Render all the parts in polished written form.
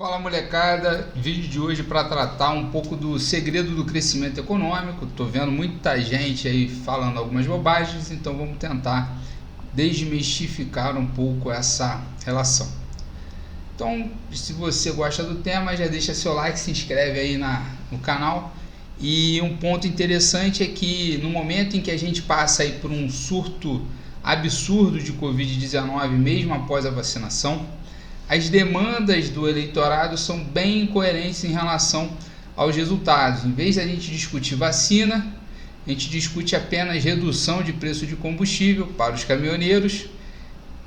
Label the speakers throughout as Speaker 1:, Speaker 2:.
Speaker 1: Fala molecada, vídeo de hoje para tratar um pouco do segredo do crescimento econômico. Tô vendo muita gente aí falando algumas bobagens, então vamos tentar desmistificar um pouco essa relação. Então, se você gosta do tema, já deixa seu like, se inscreve aí no canal. E um ponto interessante é que no momento em que a gente passa aí por um surto absurdo de Covid-19, mesmo após a vacinação, as demandas do eleitorado são bem incoerentes em relação aos resultados. Em vez de a gente discutir vacina, a gente discute apenas redução de preço de combustível para os caminhoneiros,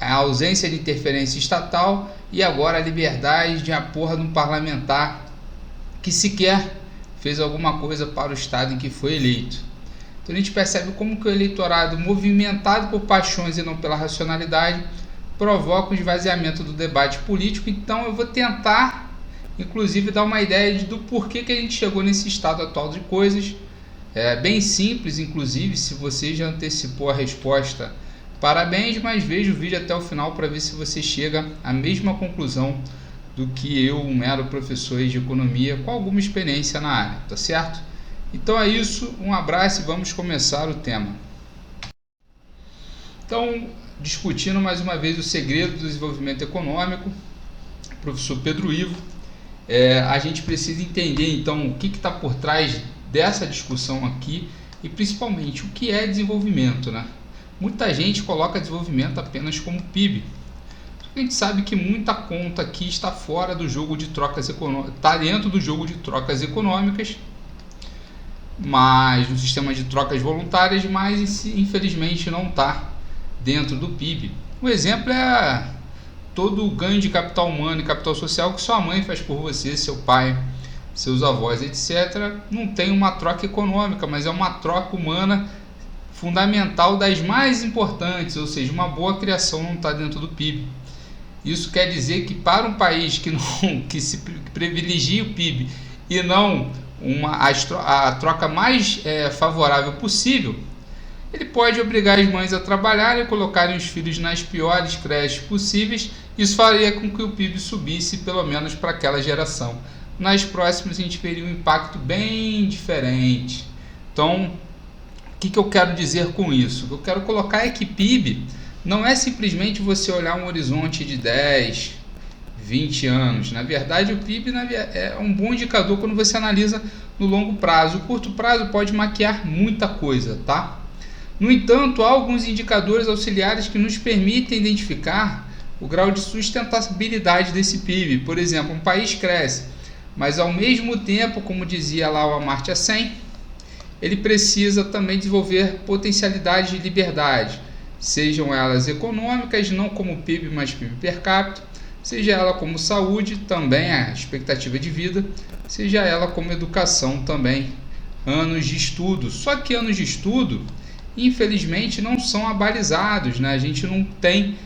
Speaker 1: a ausência de interferência estatal e agora a liberdade de a porra de um parlamentar que sequer fez alguma coisa para o estado em que foi eleito. Então a gente percebe como que o eleitorado, movimentado por paixões e não pela racionalidade, provoca o esvaziamento do debate político. Então eu vou tentar, inclusive, dar uma ideia do porquê que a gente chegou nesse estado atual de coisas. É bem simples, inclusive, se você já antecipou a resposta, parabéns, mas veja o vídeo até o final para ver se você chega à mesma conclusão do que eu, um mero professor de economia com alguma experiência na área, tá certo? Então é isso, um abraço e vamos começar o tema. Então, discutindo mais uma vez o segredo do desenvolvimento econômico, professor Pedro Ivo, a gente precisa entender então o que está por trás dessa discussão aqui e principalmente o que é desenvolvimento, né? Muita gente coloca desenvolvimento apenas como PIB. A gente sabe que muita conta aqui está fora do jogo de trocas econômicas, está dentro do jogo de trocas econômicas, mas no sistema de trocas voluntárias, mas infelizmente não está dentro do PIB. Um exemplo é todo o ganho de capital humano e capital social que sua mãe faz por você, seu pai, seus avós, etc. Não tem uma troca econômica, mas é uma troca humana fundamental, das mais importantes, ou seja, uma boa criação não está dentro do PIB. Isso quer dizer que para um país que privilegia o PIB e não a troca mais favorável possível, ele pode obrigar as mães a trabalhar e colocarem os filhos nas piores creches possíveis. Isso faria com que o PIB subisse, pelo menos para aquela geração. Nas próximas a gente veria um impacto bem diferente. Então, o que eu quero dizer com isso? O que eu quero colocar é que PIB não é simplesmente você olhar um horizonte de 10, 20 anos. Na verdade, o PIB é um bom indicador quando você analisa no longo prazo. O curto prazo pode maquiar muita coisa, tá? No entanto, há alguns indicadores auxiliares que nos permitem identificar o grau de sustentabilidade desse PIB. Por exemplo, um país cresce, mas ao mesmo tempo, como dizia lá o Amartya Sen, ele precisa também desenvolver potencialidades de liberdade, sejam elas econômicas, não como PIB, mas PIB per capita, seja ela como saúde, também a expectativa de vida, seja ela como educação também, anos de estudo. Só que anos de estudo, infelizmente, não são abalizados, né? A gente não tem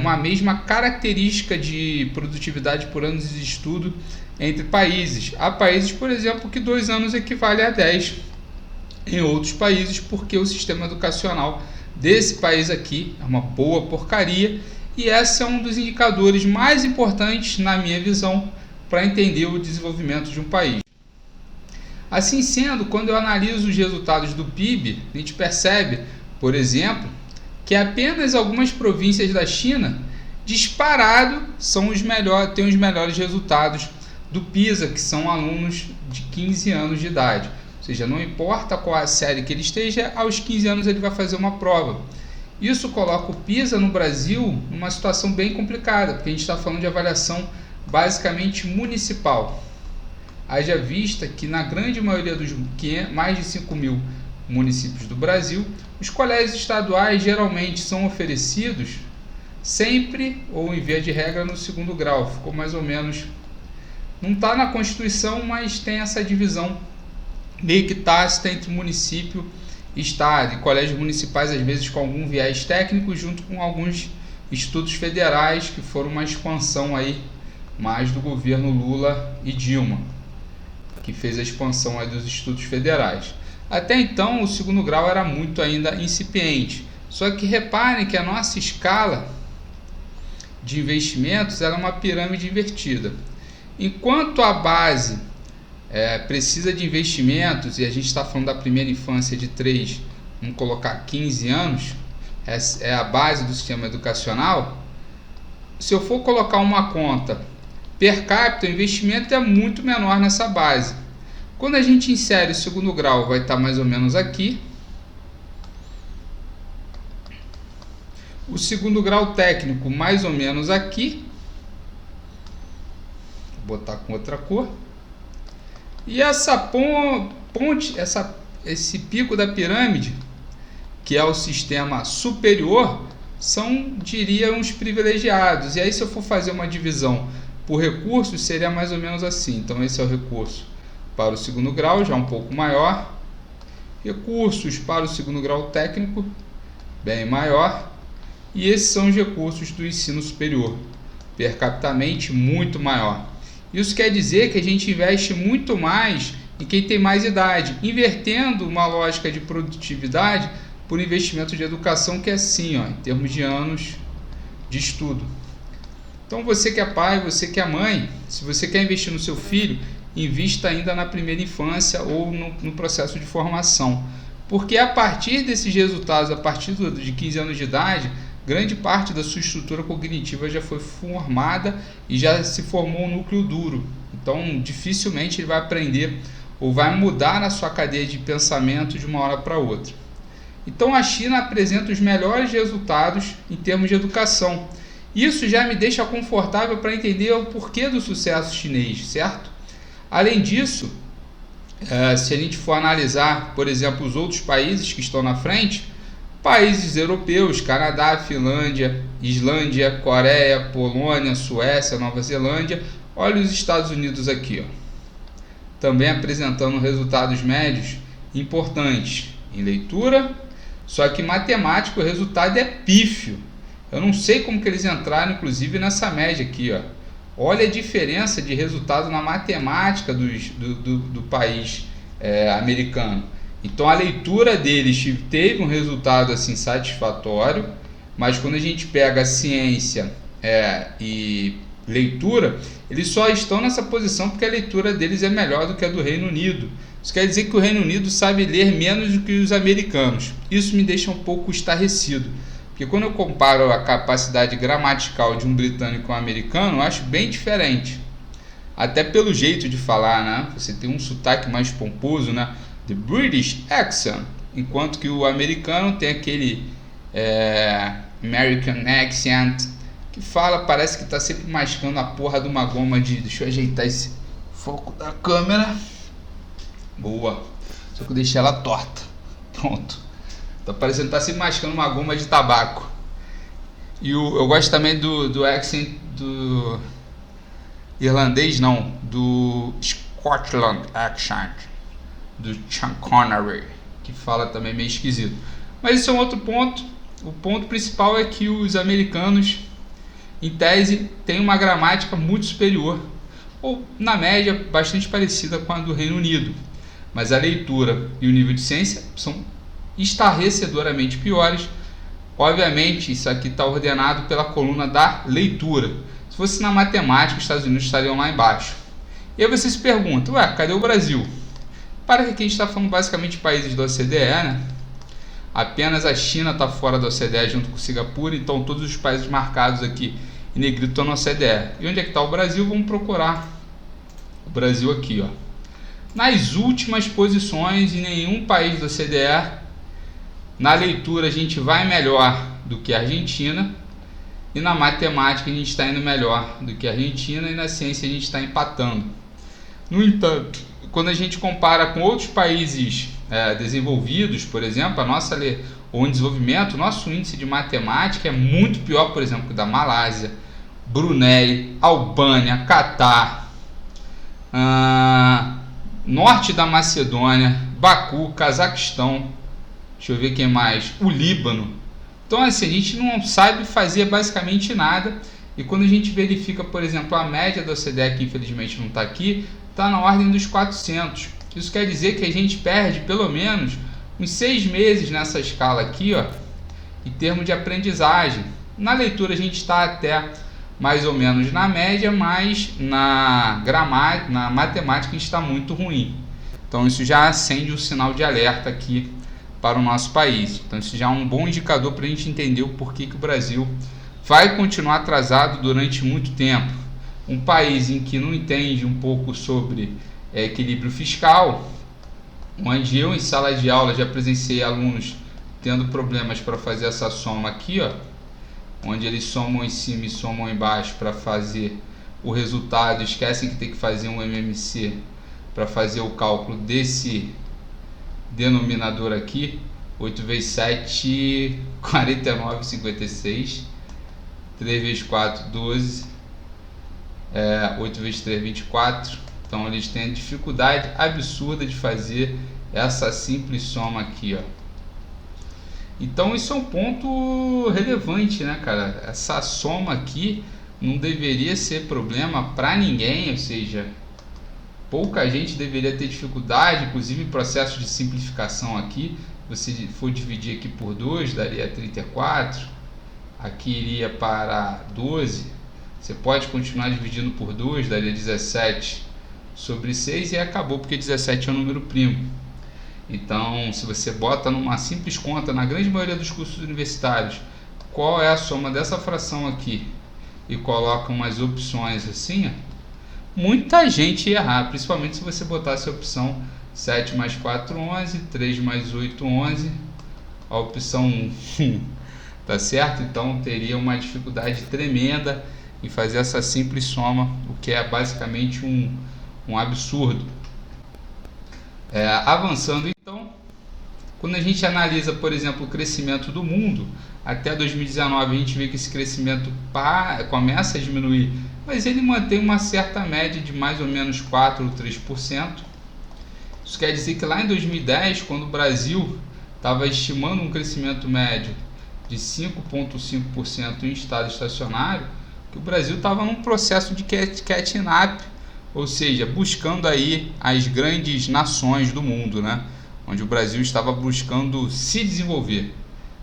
Speaker 1: uma mesma característica de produtividade por anos de estudo entre países. Há países, por exemplo, que 2 anos equivale a 10 em outros países, porque o sistema educacional desse país aqui é uma boa porcaria, e esse é um dos indicadores mais importantes, na minha visão, para entender o desenvolvimento de um país. Assim sendo, quando eu analiso os resultados do PIB, a gente percebe, por exemplo, que apenas algumas províncias da China, disparado, têm os melhores resultados do PISA, que são alunos de 15 anos de idade. Ou seja, não importa qual a série que ele esteja, aos 15 anos ele vai fazer uma prova. Isso coloca o PISA no Brasil numa situação bem complicada, porque a gente está falando de avaliação basicamente municipal. Haja vista que na grande maioria dos mais de 5 mil municípios do Brasil, os colégios estaduais geralmente são oferecidos sempre, ou em via de regra, no 2º grau. Ficou mais ou menos... Não está na Constituição, mas tem essa divisão meio que tácita entre município e estado, e colégios municipais às vezes com algum viés técnico, junto com alguns institutos federais, que foram uma expansão aí mais do governo Lula e Dilma, que fez a expansão aí dos institutos federais. Até então o 2º grau era muito ainda incipiente, só que reparem que a nossa escala de investimentos era uma pirâmide invertida. Enquanto a base precisa de investimentos, e a gente está falando da primeira infância de 3, vamos colocar 15 anos, é a base do sistema educacional. Se eu for colocar uma conta per capita, o investimento é muito menor nessa base. Quando a gente insere o segundo grau, vai estar mais ou menos aqui. O segundo grau técnico, mais ou menos aqui. Vou botar com outra cor. E essa ponte, esse pico da pirâmide, que é o sistema superior, são, diria, uns privilegiados. E aí, se eu for fazer uma divisão por recursos, seria mais ou menos assim. Então, esse é o recurso para o segundo grau, já um pouco maior. Recursos para o segundo grau técnico, bem maior. E esses são os recursos do ensino superior, per capitamente muito maior. Isso quer dizer que a gente investe muito mais em quem tem mais idade, invertendo uma lógica de produtividade por investimento de educação, que é assim, em termos de anos de estudo. Então, você que é pai, você que é mãe, se você quer investir no seu filho, invista ainda na primeira infância ou no processo de formação. Porque a partir desses resultados, a partir de 15 anos de idade, grande parte da sua estrutura cognitiva já foi formada e já se formou um núcleo duro. Então, dificilmente ele vai aprender ou vai mudar na sua cadeia de pensamento de uma hora para outra. Então, a China apresenta os melhores resultados em termos de educação. Isso já me deixa confortável para entender o porquê do sucesso chinês, certo? Além disso, se a gente for analisar, por exemplo, os outros países que estão na frente, países europeus, Canadá, Finlândia, Islândia, Coreia, Polônia, Suécia, Nova Zelândia. Olha os Estados Unidos aqui, também apresentando resultados médios importantes em leitura, só que matemática o resultado é pífio. Eu não sei como que eles entraram, inclusive, nessa média aqui. Olha a diferença de resultado na matemática do país americano. Então, a leitura deles teve um resultado assim satisfatório, mas quando a gente pega a ciência e leitura, eles só estão nessa posição porque a leitura deles é melhor do que a do Reino Unido. Isso quer dizer que o Reino Unido sabe ler menos do que os americanos. Isso me deixa um pouco estarrecido, porque quando eu comparo a capacidade gramatical de um britânico com um americano, eu acho bem diferente. Até pelo jeito de falar, né? Você tem um sotaque mais pomposo, né? The British accent, enquanto que o americano tem aquele American accent, que fala, parece que está sempre mascando a porra de uma goma de... Deixa eu ajeitar esse foco da câmera. Boa. Só que eu deixei ela torta. Pronto. Tá parecendo que tá sempre mascando uma goma de tabaco. E eu gosto também do accent do irlandês, não, do Scotland accent, do Sean Connery, que fala também meio esquisito. Mas isso é um outro ponto. O ponto principal é que os americanos, em tese, têm uma gramática muito superior, ou na média bastante parecida com a do Reino Unido. Mas a leitura e o nível de ciência são estarrecedoramente piores. Obviamente, isso aqui está ordenado pela coluna da leitura. Se fosse na matemática, os Estados Unidos estariam lá embaixo. E aí você se pergunta, cadê o Brasil? Para que aqui a gente está falando basicamente de países da OCDE, né? Apenas a China está fora da OCDE junto com Singapura, então todos os países marcados aqui em negrito estão na OCDE. E onde é que está o Brasil? Vamos procurar o Brasil aqui, Nas últimas posições, em nenhum país da OCDE, na leitura a gente vai melhor do que a Argentina, e na matemática a gente está indo melhor do que a Argentina, e na ciência a gente está empatando. No entanto, quando a gente compara com outros países desenvolvidos, por exemplo, ou em desenvolvimento, nosso índice de matemática é muito pior, por exemplo, que o da Malásia, Brunei, Albânia, Catar, norte da Macedônia, Baku, Cazaquistão, deixa eu ver quem mais, o Líbano. Então, assim, a gente não sabe fazer basicamente nada, e quando a gente verifica, por exemplo, a média da OCDE, que infelizmente não está aqui, está na ordem dos 400. Isso quer dizer que a gente perde pelo menos uns 6 meses nessa escala aqui, em termos de aprendizagem. Na leitura a gente está até mais ou menos na média, mas na matemática a gente está muito ruim. Então isso já acende um sinal de alerta aqui para o nosso país. Então isso já é um bom indicador para a gente entender o porquê que o Brasil vai continuar atrasado durante muito tempo. Um país em que não entende um pouco sobre equilíbrio fiscal, onde eu em sala de aula já presenciei alunos tendo problemas para fazer essa soma aqui, ó, onde eles somam em cima e somam embaixo para fazer o resultado, esquecem que tem que fazer um MMC para fazer o cálculo desse denominador aqui. 8 vezes 7, 49, 56. 3 vezes 4, 12. 8 vezes 3, 24. Então eles têm dificuldade absurda de fazer essa simples soma aqui, ó. Então isso é um ponto relevante, né, cara? Essa soma aqui não deveria ser problema para ninguém, ou seja, pouca gente deveria ter dificuldade, inclusive em processo de simplificação aqui. Se for dividir aqui por 2, daria 34. Aqui iria para 12. Você pode continuar dividindo por 2, daria 17 sobre 6 e acabou, porque 17 é um número primo. Então, se você bota numa simples conta, na grande maioria dos cursos universitários, qual é a soma dessa fração aqui, e coloca umas opções assim, ó, muita gente ia errar, principalmente se você botasse a opção 7 mais 4, 11, 3 mais 8, 11, a opção 1, tá certo? Então, teria uma dificuldade tremenda em fazer essa simples soma, o que é basicamente um absurdo. Avançando então, quando a gente analisa, por exemplo, o crescimento do mundo, até 2019 a gente vê que esse crescimento começa a diminuir, mas ele mantém uma certa média de mais ou menos 4 ou 3%. Isso quer dizer que lá em 2010, quando o Brasil estava estimando um crescimento médio de 5,5% em estado estacionário, que o Brasil estava num processo de catching up, ou seja, buscando aí as grandes nações do mundo, né? Onde o Brasil estava buscando se desenvolver.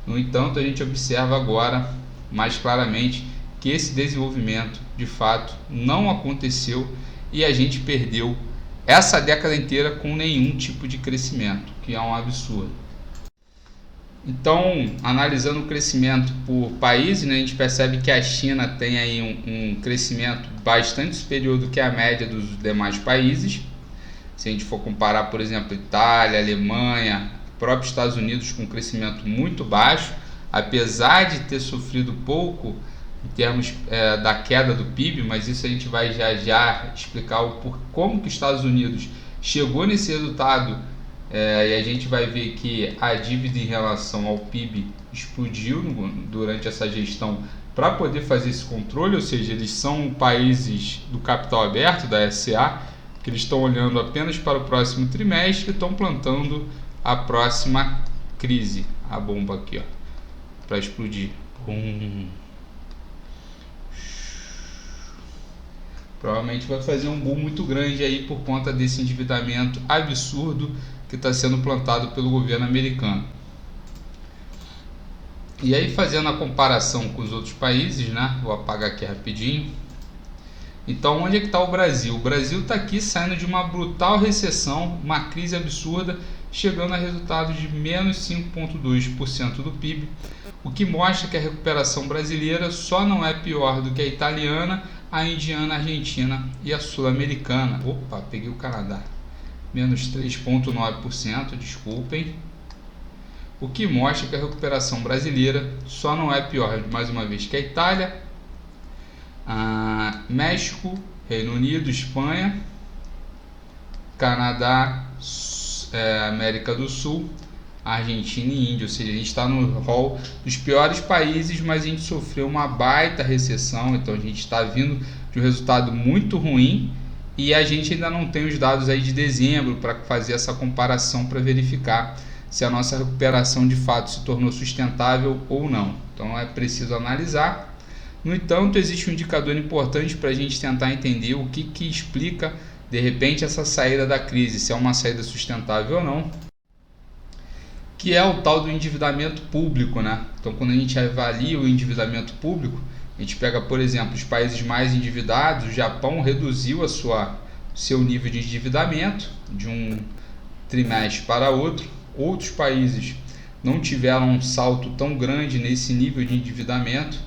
Speaker 1: No entanto, a gente observa agora mais claramente que esse desenvolvimento de fato não aconteceu e a gente perdeu essa década inteira com nenhum tipo de crescimento, que é um absurdo. Então, analisando o crescimento por países, né, a gente percebe que a China tem aí um crescimento bastante superior do que a média dos demais países. Se a gente for comparar, por exemplo, Itália, Alemanha, próprios Estados Unidos com um crescimento muito baixo, apesar de ter sofrido pouco em termos da queda do PIB, mas isso a gente vai já explicar como que os Estados Unidos chegou nesse resultado. E a gente vai ver que a dívida em relação ao PIB explodiu durante essa gestão para poder fazer esse controle, ou seja, eles são países do capital aberto, da SA, que eles estão olhando apenas para o próximo trimestre e estão plantando a próxima crise, a bomba aqui, ó, para explodir. Provavelmente vai fazer um boom muito grande aí por conta desse endividamento absurdo que está sendo plantado pelo governo americano. E aí, fazendo a comparação com os outros países, né? Vou apagar aqui rapidinho. Então, onde é que está o Brasil? O Brasil está aqui saindo de uma brutal recessão, uma crise absurda, chegando a resultado de menos 5,2% do PIB, o que mostra que a recuperação brasileira só não é pior do que a italiana, a indiana, a argentina e a sul-americana. Opa, peguei o Canadá. Menos 3,9%, desculpem. O que mostra que a recuperação brasileira só não é pior, mais uma vez, que a Itália, México, Reino Unido, Espanha, Canadá, América do Sul, Argentina e Índia. Ou seja, a gente está no rol dos piores países, mas a gente sofreu uma baita recessão, então a gente está vindo de um resultado muito ruim. E a gente ainda não tem os dados aí de dezembro para fazer essa comparação, para verificar se a nossa recuperação de fato se tornou sustentável ou não. Então é preciso analisar. No entanto, existe um indicador importante para a gente tentar entender o que explica de repente essa saída da crise, se é uma saída sustentável ou não, que é o tal do endividamento público, né? Então, quando a gente avalia o endividamento público, A gente pega, por exemplo, os países mais endividados. O Japão reduziu seu nível de endividamento de um trimestre para outro. Outros países não tiveram um salto tão grande nesse nível de endividamento.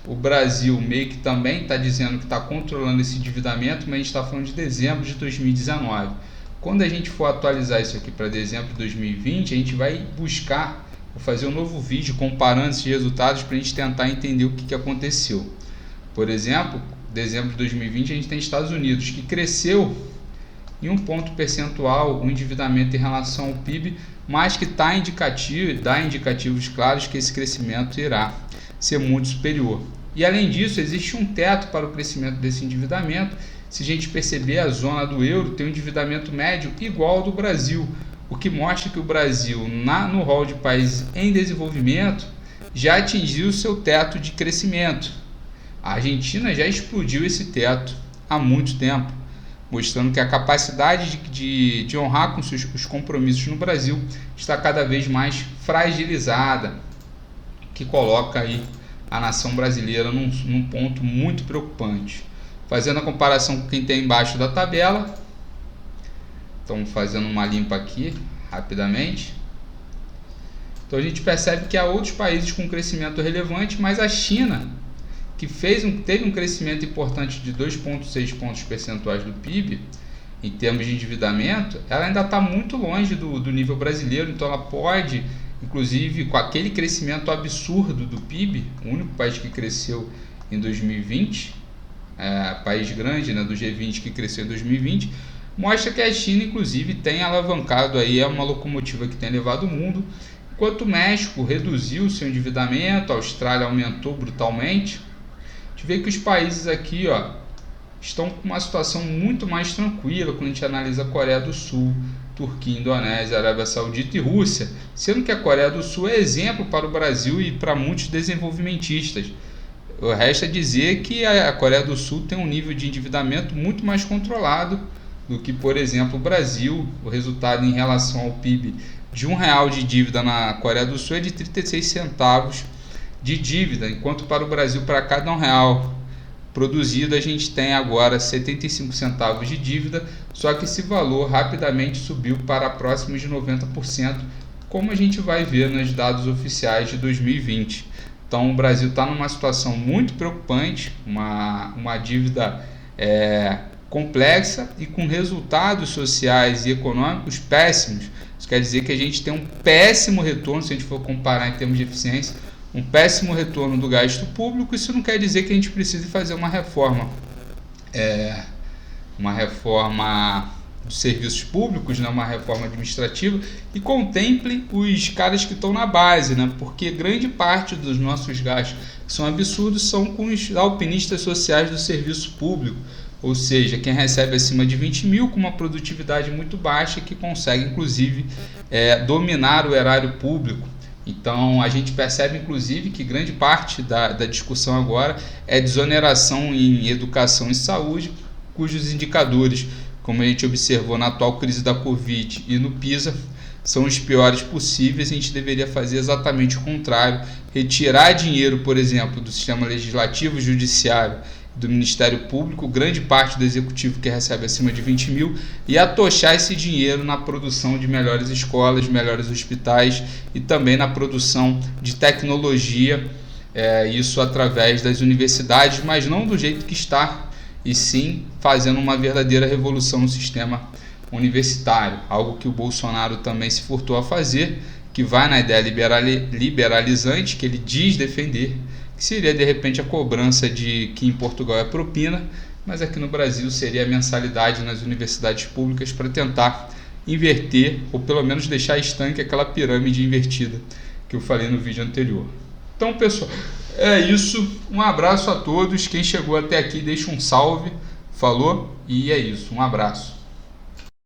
Speaker 1: O Brasil meio que também está dizendo que está controlando esse endividamento, mas a gente está falando de dezembro de 2019. Quando a gente for atualizar isso aqui para dezembro de 2020, a gente vai buscar, vou fazer um novo vídeo comparando esses resultados para a gente tentar entender o que aconteceu. Por exemplo, dezembro de 2020 a gente tem Estados Unidos, que cresceu em 1 ponto percentual o endividamento em relação ao PIB, mas que dá indicativos claros que esse crescimento irá ser muito superior. E além disso, existe um teto para o crescimento desse endividamento. Se a gente perceber, a zona do euro tem um endividamento médio igual ao do Brasil, o que mostra que o Brasil, no rol de países em desenvolvimento, já atingiu o seu teto de crescimento. A Argentina já explodiu esse teto há muito tempo, mostrando que a capacidade de honrar com os compromissos no Brasil está cada vez mais fragilizada, que coloca aí a nação brasileira num ponto muito preocupante. Fazendo a comparação com quem tem embaixo da tabela, estamos fazendo uma limpa aqui rapidamente. Então a gente percebe que há outros países com crescimento relevante, mas a China, que teve um crescimento importante de 2,6 pontos percentuais do PIB, em termos de endividamento, ela ainda está muito longe do nível brasileiro. Então ela pode, inclusive com aquele crescimento absurdo do PIB, o único país que cresceu em 2020, país grande, né, do G20 que cresceu em 2020, mostra que a China inclusive tem alavancado aí, é uma locomotiva que tem levado o mundo, enquanto o México reduziu seu endividamento, a Austrália aumentou brutalmente. A gente vê que os países aqui estão com uma situação muito mais tranquila quando a gente analisa a Coreia do Sul, Turquia, Indonésia, Arábia Saudita e Rússia, sendo que a Coreia do Sul é exemplo para o Brasil e para muitos desenvolvimentistas. Resta dizer que a Coreia do Sul tem um nível de endividamento muito mais controlado do que, por exemplo, o Brasil. O resultado em relação ao PIB de R$1 de dívida na Coreia do Sul é de 36 centavos de dívida, enquanto para o Brasil, para cada R$1 produzido, a gente tem agora 75 centavos de dívida, só que esse valor rapidamente subiu para próximo de 90%, como a gente vai ver nos dados oficiais de 2020. Então o Brasil está numa situação muito preocupante, uma dívida complexa e com resultados sociais e econômicos péssimos. Isso quer dizer que a gente tem um péssimo retorno, se a gente for comparar em termos de eficiência, um péssimo retorno do gasto público. Isso não quer dizer que a gente precise fazer uma reforma dos serviços públicos, né, uma reforma administrativa, e contemple os caras que estão na base, né, porque grande parte dos nossos gastos, que são absurdos, são com os alpinistas sociais do serviço público, ou seja, quem recebe acima de 20 mil com uma produtividade muito baixa, que consegue inclusive dominar o erário público. Então a gente percebe inclusive que grande parte da discussão agora é desoneração em educação e saúde, cujos indicadores, como a gente observou na atual crise da Covid e no PISA, são os piores possíveis. A gente deveria fazer exatamente o contrário, retirar dinheiro, por exemplo, do sistema legislativo, judiciário, do Ministério Público, grande parte do executivo que recebe acima de 20 mil, e atochar esse dinheiro na produção de melhores escolas, melhores hospitais e também na produção de tecnologia, isso através das universidades, mas não do jeito que está, e sim fazendo uma verdadeira revolução no sistema universitário, algo que o Bolsonaro também se furtou a fazer, que vai na ideia liberalizante que ele diz defender, que seria de repente a cobrança que em Portugal é propina, mas aqui no Brasil seria a mensalidade nas universidades públicas, para tentar inverter ou pelo menos deixar estanque aquela pirâmide invertida que eu falei no vídeo anterior. Então, pessoal, é isso. Um abraço a todos. Quem chegou até aqui, deixa um salve. Falou? E é isso. Um abraço.